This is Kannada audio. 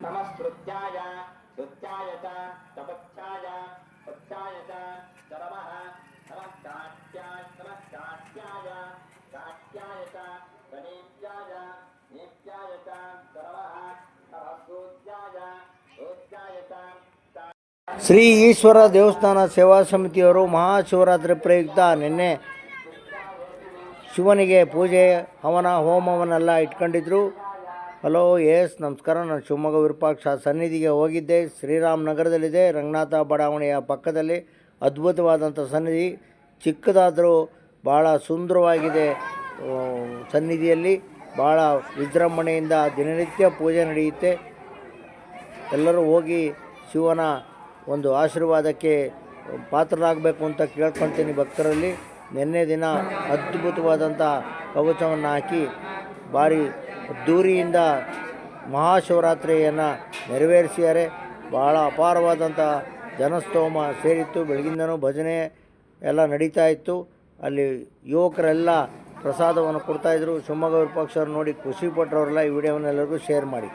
नमस्कृत्याय स्तुत्याय च तपस्याय पत्याय च नमः नमस्कार्त्याय काट्याय च गणेशाय नेत्याय च नमः नमस्कृत्याय स्तुत्याय च ಶ್ರೀ ಈಶ್ವರ ದೇವಸ್ಥಾನ ಸೇವಾ ಸಮಿತಿಯವರು ಮಹಾಶಿವರಾತ್ರಿ ಪ್ರಯುಕ್ತ ನಿನ್ನೆ ಶಿವನಿಗೆ ಪೂಜೆ ಹವನ ಹೋಮವನ್ನೆಲ್ಲ ಇಟ್ಕೊಂಡಿದ್ರು. ಹಲೋ ಎಸ್ ನಮಸ್ಕಾರ, ನಾನು ಶಿವಮೊಗ್ಗ ವಿರೂಪಾಕ್ಷ ಸನ್ನಿಧಿಗೆ ಹೋಗಿದ್ದೆ. ಶ್ರೀರಾಮ್ ನಗರದಲ್ಲಿದೆ, ರಂಗನಾಥ ಬಡಾವಣೆಯ ಪಕ್ಕದಲ್ಲಿ ಅದ್ಭುತವಾದಂಥ ಸನ್ನಿಧಿ. ಚಿಕ್ಕದಾದರೂ ಭಾಳ ಸುಂದರವಾಗಿದೆ. ಸನ್ನಿಧಿಯಲ್ಲಿ ಭಾಳ ವಿಜೃಂಭಣೆಯಿಂದ ದಿನನಿತ್ಯ ಪೂಜೆ ನಡೆಯುತ್ತೆ. ಎಲ್ಲರೂ ಹೋಗಿ ಶಿವನ ಒಂದು ಆಶೀರ್ವಾದಕ್ಕೆ ಪಾತ್ರರಾಗಬೇಕು ಅಂತ ಕೇಳ್ಕೊಳ್ತೀನಿ ಭಕ್ತರಲ್ಲಿ. ನಿನ್ನೆ ದಿನ ಅದ್ಭುತವಾದಂಥ ಕವಚವನ್ನು ಹಾಕಿ ಭಾರಿ ಅದ್ದೂರಿಯಿಂದ ಮಹಾಶಿವರಾತ್ರಿಯನ್ನು ನೆರವೇರಿಸಿದ್ದಾರೆ. ಭಾಳ ಅಪಾರವಾದಂಥ ಜನಸ್ತೋಮ ಸೇರಿತ್ತು. ಬೆಳಗಿಂದನೂ ಭಜನೆ ಎಲ್ಲ ನಡೀತಾ ಇತ್ತು. ಅಲ್ಲಿ ಯುವಕರೆಲ್ಲ ಪ್ರಸಾದವನ್ನು ಕೊಡ್ತಾಯಿದ್ರು. ಶಿವಮೊಗ್ಗ ವಿರೂಪಾಕ್ಷರು ನೋಡಿ ಖುಷಿಪಟ್ಟವರೆಲ್ಲ ಈ ವಿಡಿಯೋವನ್ನೆಲ್ಲರಿಗೂ ಶೇರ್ ಮಾಡಿ.